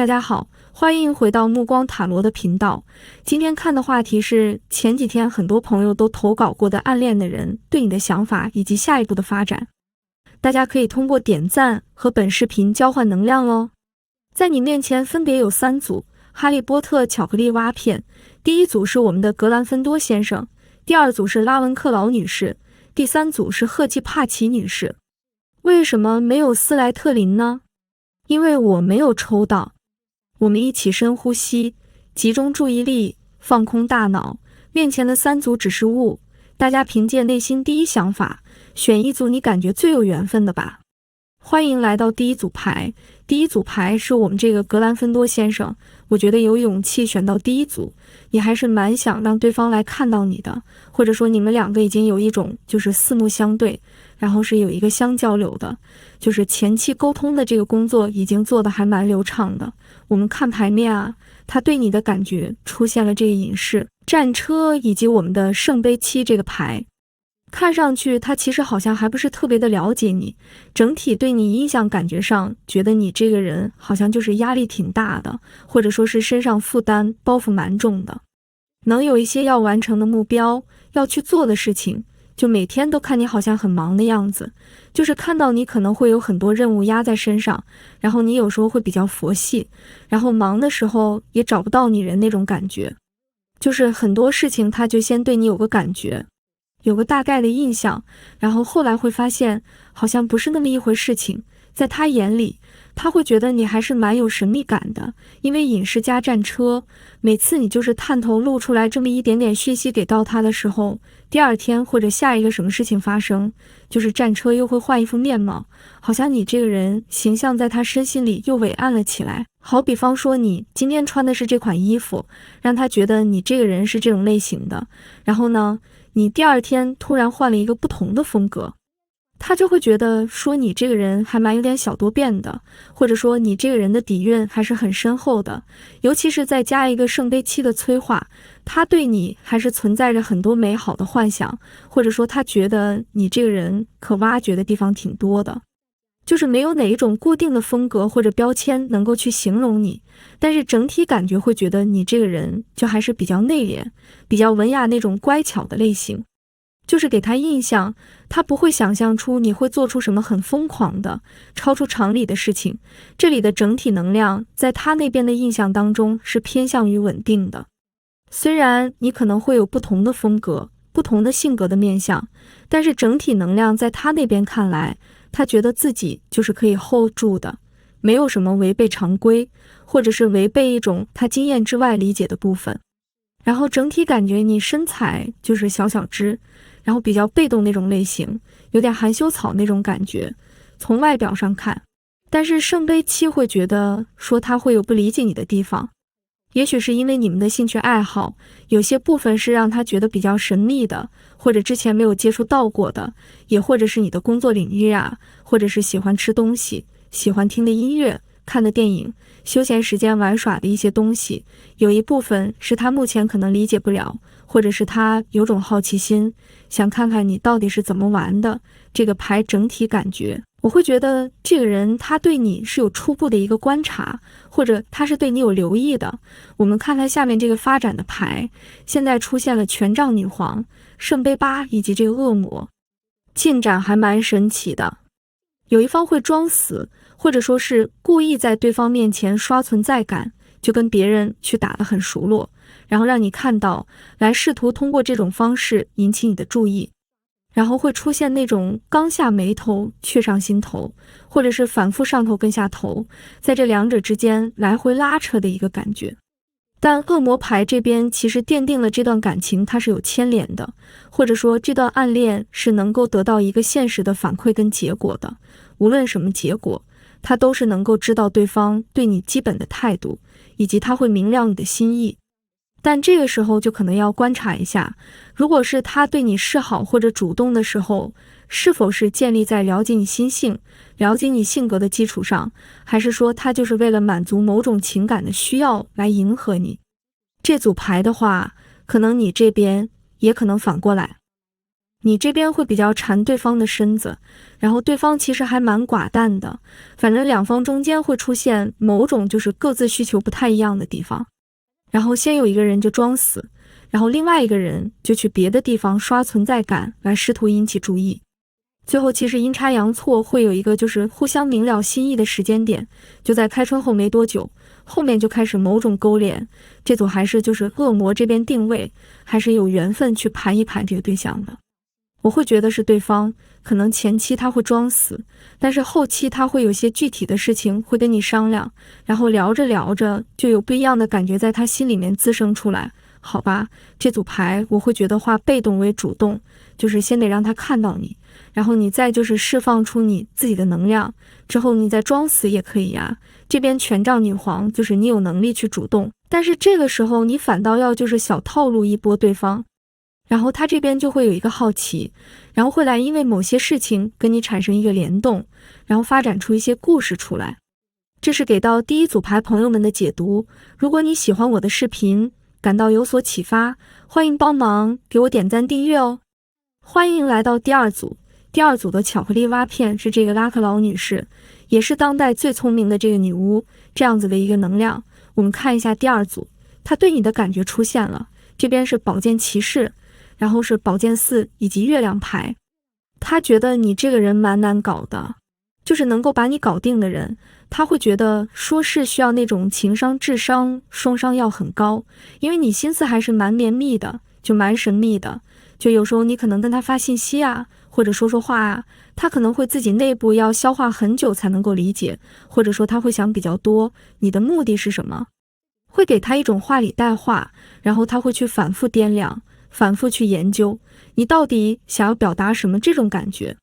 大家好，欢迎回到目光塔罗的频道。今天看的话题是前几天很多朋友都投稿过的暗恋的人对你的想法以及下一步的发展。大家可以通过点赞和本视频交换能量哦。在你面前分别有3组哈利波特巧克力蛙片，第一组是我们的格兰芬多先生，第2组是拉文克劳女士，第3组是赫季帕奇女士。为什么没有斯莱特林呢？因为我没有抽到。我们一起深呼吸，集中注意力，放空大脑，面前的3组指示物，大家凭借内心第一想法，选一组你感觉最有缘分的吧。欢迎来到第1组牌，第1组牌是我们这个格兰芬多先生，我觉得有勇气选到第1组，你还是蛮想让对方来看到你的，或者说你们2个已经有一种就是四目相对，然后是有一个相交流的，就是前期沟通的这个工作已经做得还蛮流畅的。我们看牌面啊，他对你的感觉出现了这个隐士、战车以及我们的圣杯7这个牌。看上去他其实好像还不是特别的了解你，整体对你印象感觉上觉得你这个人好像就是压力挺大的，或者说是身上负担包袱蛮重的，能有一些要完成的目标，要去做的事情，就每天都看你好像很忙的样子，就是看到你可能会有很多任务压在身上，然后你有时候会比较佛系，然后忙的时候也找不到你人那种感觉，就是很多事情他就先对你有个感觉，有个大概的印象，然后后来会发现好像不是那么一回事情，在他眼里他会觉得你还是蛮有神秘感的，因为隐士加战车，每次你就是探头露出来这么一点点讯息给到他的时候，第2天或者下一个什么事情发生，就是战车又会换一副面貌，好像你这个人形象在他身心里又伟岸了起来。好比方说你今天穿的是这款衣服，让他觉得你这个人是这种类型的，然后呢你第2天突然换了一个不同的风格，他就会觉得说你这个人还蛮有点小多变的，或者说你这个人的底蕴还是很深厚的，尤其是再加一个圣杯7的催化，他对你还是存在着很多美好的幻想，或者说他觉得你这个人可挖掘的地方挺多的，就是没有哪一种固定的风格或者标签能够去形容你，但是整体感觉会觉得你这个人就还是比较内敛，比较文雅那种乖巧的类型，就是给他印象，他不会想象出你会做出什么很疯狂的、超出常理的事情。这里的整体能量在他那边的印象当中是偏向于稳定的。虽然你可能会有不同的风格、不同的性格的面相，但是整体能量在他那边看来，他觉得自己就是可以 hold 住的，没有什么违背常规，或者是违背一种他经验之外理解的部分。然后整体感觉你身材就是小小只，然后比较被动那种类型，有点含羞草那种感觉，从外表上看。但是圣杯7会觉得说他会有不理解你的地方，也许是因为你们的兴趣爱好，有些部分是让他觉得比较神秘的，或者之前没有接触到过的，也或者是你的工作领域啊，或者是喜欢吃东西、喜欢听的音乐、看的电影、休闲时间玩耍的一些东西，有一部分是他目前可能理解不了，或者是他有种好奇心，想看看你到底是怎么玩的。这个牌整体感觉，我会觉得这个人他对你是有初步的一个观察，或者他是对你有留意的。我们看看下面这个发展的牌，现在出现了权杖女皇、圣杯8以及这个恶魔，进展还蛮神奇的。有一方会装死，或者说是故意在对方面前刷存在感，就跟别人去打得很熟络，然后让你看到，来试图通过这种方式引起你的注意，然后会出现那种刚下眉头却上心头，或者是反复上头跟下头，在这2者之间来回拉扯的一个感觉。但恶魔牌这边其实奠定了这段感情它是有牵连的，或者说这段暗恋是能够得到一个现实的反馈跟结果的，无论什么结果，他都是能够知道对方对你基本的态度，以及他会明了你的心意。但这个时候就可能要观察一下，如果是他对你示好或者主动的时候，是否是建立在了解你心性、了解你性格的基础上，还是说他就是为了满足某种情感的需要来迎合你。这组牌的话，可能你这边也可能反过来。你这边会比较缠对方的身子，然后对方其实还蛮寡淡的，反正两方中间会出现某种就是各自需求不太一样的地方。然后先有一个人就装死，然后另外一个人就去别的地方刷存在感来试图引起注意。最后其实阴差阳错会有一个就是互相明了心意的时间点，就在开春后没多久，后面就开始某种勾连。这组还是就是恶魔这边定位，还是有缘分去盘一盘这个对象的。我会觉得是对方可能前期他会装死，但是后期他会有些具体的事情会跟你商量，然后聊着聊着就有不一样的感觉在他心里面滋生出来。好吧，这组牌我会觉得化被动为主动，就是先得让他看到你，然后你再就是释放出你自己的能量，之后你再装死也可以呀。这边权杖女皇就是你有能力去主动，但是这个时候你反倒要就是小套路一波对方，然后他这边就会有一个好奇，然后会来因为某些事情跟你产生一个联动，然后发展出一些故事出来。这是给到第一组牌朋友们的解读。如果你喜欢我的视频，感到有所启发，欢迎帮忙给我点赞订阅哦。欢迎来到第二组，第二组的巧克力蛙片是这个拉克劳女士，也是当代最聪明的这个女巫，这样子的一个能量。我们看一下第二组，她对你的感觉出现了，这边是宝剑骑士，然后是宝剑四以及月亮牌。她觉得你这个人蛮难搞的，就是能够把你搞定的人，他会觉得说是需要那种情商智商双商要很高，因为你心思还是蛮绵密的，就蛮神秘的，就有时候你可能跟他发信息啊，或者说说话啊，他可能会自己内部要消化很久才能够理解，或者说他会想比较多，你的目的是什么，会给他一种话里带话，然后他会去反复掂量，反复去研究你到底想要表达什么这种感觉。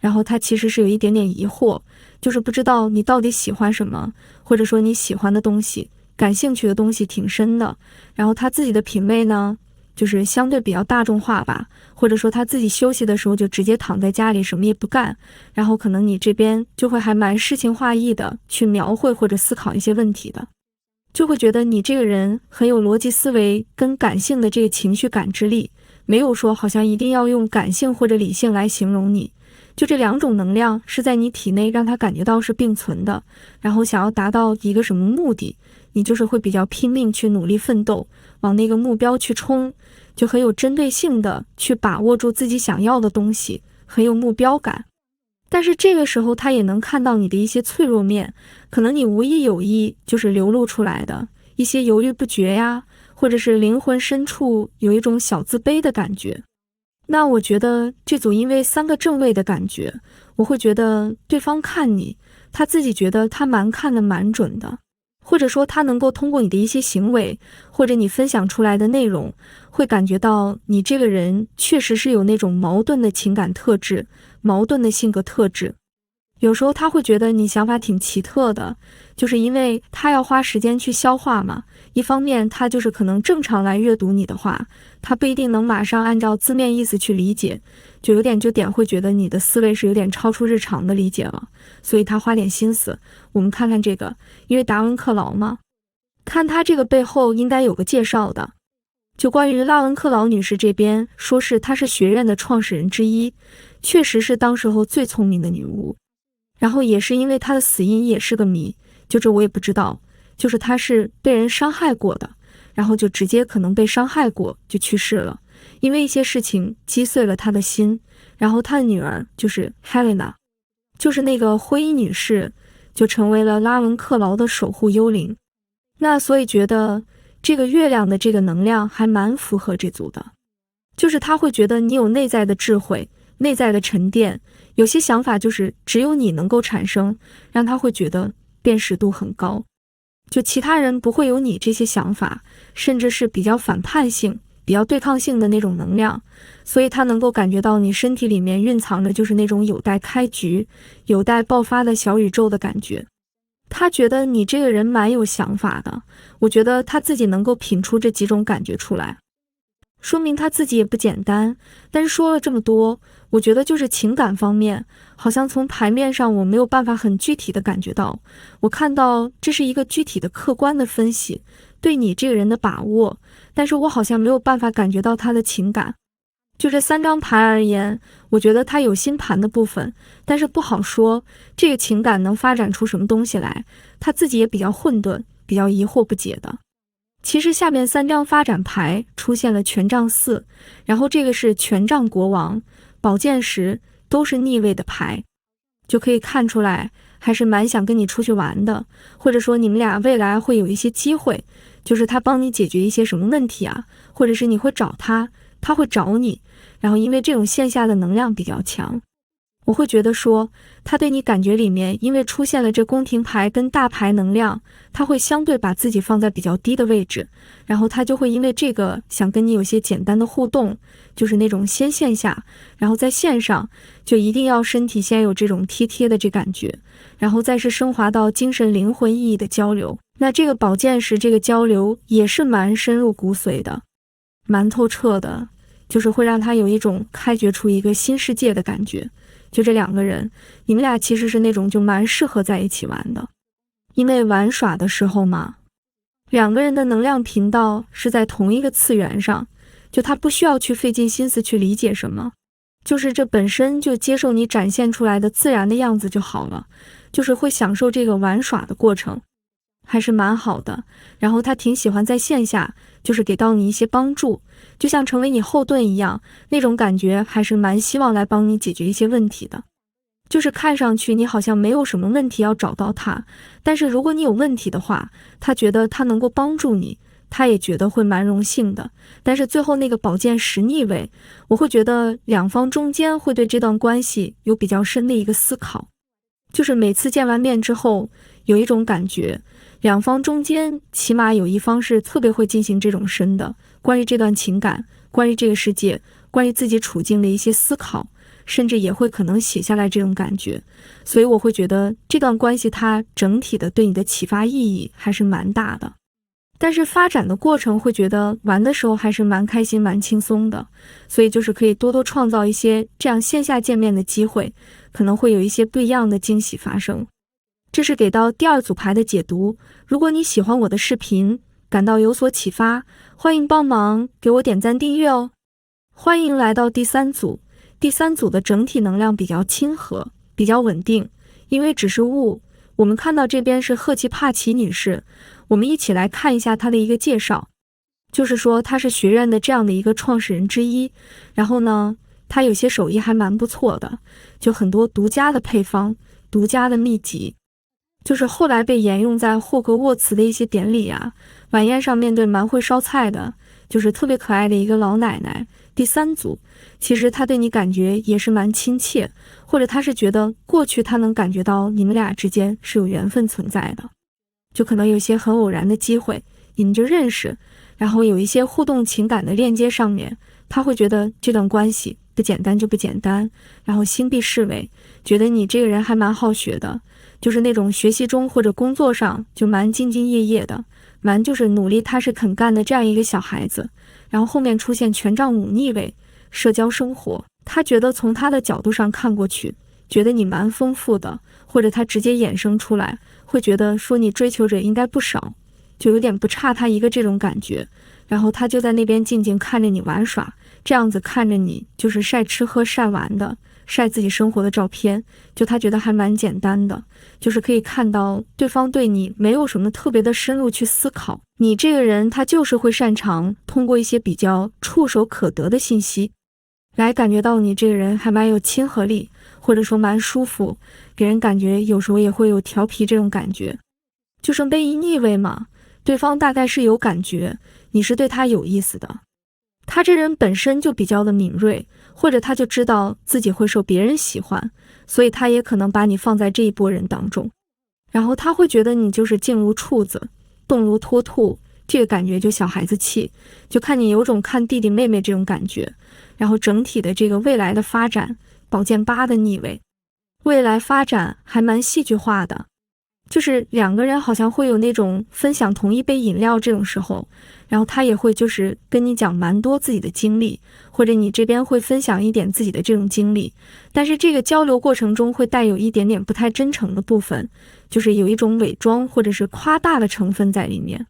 然后他其实是有一点点疑惑，就是不知道你到底喜欢什么，或者说你喜欢的东西，感兴趣的东西挺深的。然后他自己的品味呢，就是相对比较大众化吧，或者说他自己休息的时候就直接躺在家里什么也不干，然后可能你这边就会还蛮诗情画意的去描绘或者思考一些问题的，就会觉得你这个人很有逻辑思维跟感性的这个情绪感知力，没有说好像一定要用感性或者理性来形容你。就这两种能量是在你体内让他感觉到是并存的，然后想要达到一个什么目的，你就是会比较拼命去努力奋斗，往那个目标去冲，就很有针对性的去把握住自己想要的东西，很有目标感。但是这个时候他也能看到你的一些脆弱面，可能你无意有意就是流露出来的一些犹豫不决呀，或者是灵魂深处有一种小自卑的感觉。那我觉得这组因为三个正位的感觉，我会觉得对方看你，他自己觉得他看得蛮准的，或者说他能够通过你的一些行为，或者你分享出来的内容，会感觉到你这个人确实是有那种矛盾的情感特质，矛盾的性格特质。有时候他会觉得你想法挺奇特的，就是因为他要花时间去消化嘛。一方面他就是可能正常来阅读你的话，他不一定能马上按照字面意思去理解，就有点会觉得你的思维是有点超出日常的理解了，所以他花点心思。我们看看这个，因为达文克劳嘛，看他这个背后应该有个介绍的，就关于拉文克劳女士这边说是她是学院的创始人之一，确实是当时候最聪明的女巫。然后也是因为他的死因也是个谜，就这我也不知道，就是他是被人伤害过的，然后就直接可能被伤害过就去世了，因为一些事情击碎了他的心。然后他的女儿就是 Helena， 就是那个灰衣女士，就成为了拉文克劳的守护幽灵。那所以觉得这个月亮的这个能量还蛮符合这组的，就是他会觉得你有内在的智慧，内在的沉淀，有些想法就是只有你能够产生，让他会觉得辨识度很高，就其他人不会有你这些想法，甚至是比较反叛性，比较对抗性的那种能量，所以他能够感觉到你身体里面蕴藏的就是那种有待开局，有待爆发的小宇宙的感觉。他觉得你这个人蛮有想法的，我觉得他自己能够品出这几种感觉出来，说明他自己也不简单。但是说了这么多，我觉得就是情感方面，好像从牌面上我没有办法很具体的感觉到，我看到这是一个具体的客观的分析，对你这个人的把握，但是我好像没有办法感觉到他的情感。就这3张牌而言，我觉得它有星盘的部分，但是不好说这个情感能发展出什么东西来，他自己也比较混沌，比较疑惑不解的。其实下面3张发展牌出现了权杖4，然后这个是权杖国王、宝剑10，都是逆位的牌，就可以看出来还是蛮想跟你出去玩的，或者说你们俩未来会有一些机会，就是他帮你解决一些什么问题啊，或者是你会找他，他会找你，然后因为这种线下的能量比较强，我会觉得说他对你感觉里面，因为出现了这宫廷牌跟大牌能量，他会相对把自己放在比较低的位置，然后他就会因为这个想跟你有些简单的互动，就是那种先线下，然后在线上就一定要身体先有这种贴贴的这感觉，然后再是升华到精神灵魂意义的交流。那这个宝剑10这个交流也是蛮深入骨髓的，蛮透彻的，就是会让他有一种开掘出一个新世界的感觉。就这2个人，你们俩其实是那种就蛮适合在一起玩的，因为玩耍的时候嘛，2个人的能量频道是在同一个次元上，就他不需要去费尽心思去理解什么，就是这本身就接受你展现出来的自然的样子就好了，就是会享受这个玩耍的过程，还是蛮好的。然后他挺喜欢在线下，就是给到你一些帮助，就像成为你后盾一样，那种感觉还是蛮希望来帮你解决一些问题的。就是看上去你好像没有什么问题要找到他，但是如果你有问题的话，他觉得他能够帮助你，他也觉得会蛮荣幸的。但是最后那个宝剑10逆位，我会觉得2方中间会对这段关系有比较深的一个思考，就是每次见完面之后有一种感觉，2方中间起码有一方是特别会进行这种深的关于这段情感，关于这个世界，关于自己处境的一些思考，甚至也会可能写下来这种感觉。所以我会觉得这段关系它整体的对你的启发意义还是蛮大的，但是发展的过程会觉得玩的时候还是蛮开心蛮轻松的，所以就是可以多多创造一些这样线下见面的机会，可能会有一些不一样的惊喜发生。这是给到第2组牌的解读。如果你喜欢我的视频，感到有所启发，欢迎帮忙给我点赞订阅哦。欢迎来到第3组。第3组的整体能量比较亲和，比较稳定，因为只是物。我们看到这边是赫奇帕奇女士，我们一起来看一下她的一个介绍，就是说她是学院的这样的一个创始人之一，然后呢，她有些手艺还蛮不错的，就很多独家的配方、独家的秘籍，就是后来被沿用在霍格沃茨的一些典礼啊、晚宴上，面对蛮会烧菜的，就是特别可爱的一个老奶奶。第3组，其实她对你感觉也是蛮亲切，或者她是觉得过去她能感觉到你们俩之间是有缘分存在的，就可能有些很偶然的机会，你们就认识，然后有一些互动情感的链接上面，她会觉得这段关系不简单就不简单，然后心必视为，觉得你这个人还蛮好学的，就是那种学习中或者工作上就蛮兢兢业业的，蛮就是努力踏实肯干的这样一个小孩子。然后后面出现权杖5逆位，社交生活，他觉得从他的角度上看过去，觉得你蛮丰富的，或者他直接衍生出来，会觉得说你追求者应该不少，就有点不差他一个这种感觉。然后他就在那边静静看着你玩耍，这样子看着你就是晒吃喝晒玩的，晒自己生活的照片，就他觉得还蛮简单的，就是可以看到对方对你没有什么特别的深入去思考，你这个人他就是会擅长通过一些比较触手可得的信息来感觉到你这个人还蛮有亲和力，或者说蛮舒服，给人感觉有时候也会有调皮这种感觉。就剩被一逆位嘛，对方大概是有感觉你是对他有意思的，他这人本身就比较的敏锐，或者他就知道自己会受别人喜欢，所以他也可能把你放在这一波人当中，然后他会觉得你就是静如处子，动如脱兔，这个感觉就小孩子气，就看你有种看弟弟妹妹这种感觉。然后整体的这个未来的发展，宝剑8的逆位，未来发展还蛮戏剧化的，就是2个人好像会有那种分享同一杯饮料这种时候，然后他也会就是跟你讲蛮多自己的经历，或者你这边会分享一点自己的这种经历，但是这个交流过程中会带有一点点不太真诚的部分，就是有一种伪装或者是夸大的成分在里面，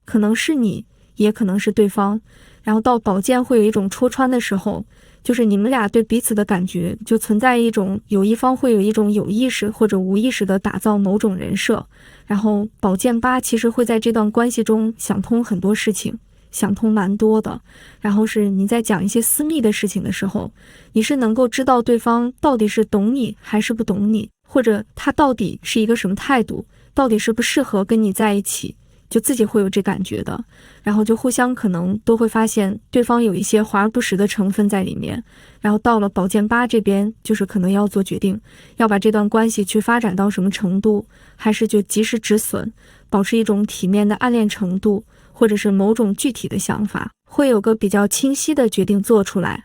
可能是你也可能是对方。然后到宝剑会有一种戳穿的时候，就是你们俩对彼此的感觉就存在一种有一方会有一种有意识或者无意识的打造某种人设，然后宝剑八其实会在这段关系中想通很多事情，想通蛮多的。然后是你在讲一些私密的事情的时候，你是能够知道对方到底是懂你还是不懂你，或者他到底是一个什么态度，到底是不适合跟你在一起，就自己会有这感觉的。然后就互相可能都会发现对方有一些华而不实的成分在里面。然后到了宝剑八这边，就是可能要做决定，要把这段关系去发展到什么程度，还是就及时止损，保持一种体面的暗恋程度，或者是某种具体的想法，会有个比较清晰的决定做出来。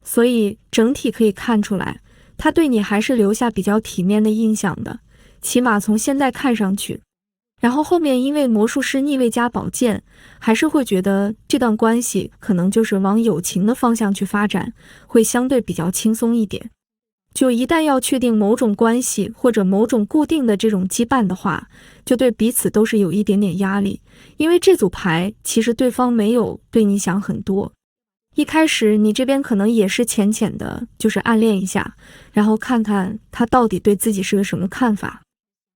所以整体可以看出来，他对你还是留下比较体面的印象的，起码从现在看上去。然后后面因为魔术师逆位加宝剑，还是会觉得这段关系可能就是往友情的方向去发展，会相对比较轻松一点。就一旦要确定某种关系或者某种固定的这种羁绊的话，就对彼此都是有一点点压力，因为这组牌其实对方没有对你想很多。一开始你这边可能也是浅浅的，就是暗恋一下，然后看看他到底对自己是个什么看法，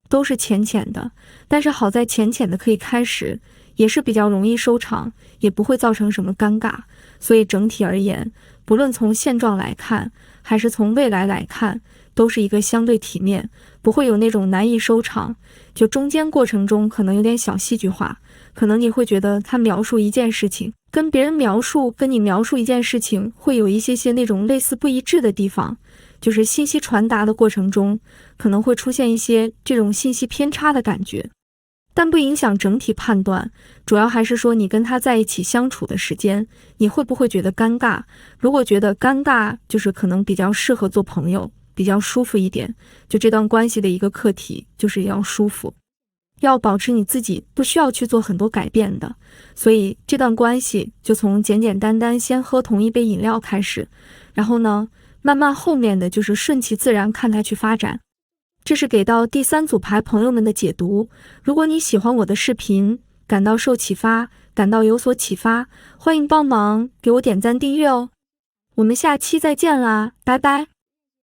都是浅浅的。但是好在浅浅的可以开始，也是比较容易收场，也不会造成什么尴尬。所以整体而言，不论从现状来看，还是从未来来看，都是一个相对体面，不会有那种难以收场。就中间过程中可能有点小戏剧化，可能你会觉得他描述一件事情，跟别人描述跟你描述一件事情会有一些那种类似不一致的地方，就是信息传达的过程中可能会出现一些这种信息偏差的感觉，但不影响整体判断。主要还是说你跟他在一起相处的时间，你会不会觉得尴尬？如果觉得尴尬，就是可能比较适合做朋友，比较舒服一点。就这段关系的一个课题就是要舒服，要保持你自己不需要去做很多改变的。所以这段关系就从简简单单先喝同一杯饮料开始，然后呢慢慢后面的就是顺其自然看它去发展。这是给到第三组牌朋友们的解读。如果你喜欢我的视频，感到受启发，感到有所启发，欢迎帮忙给我点赞订阅哦。我们下期再见啦，拜拜。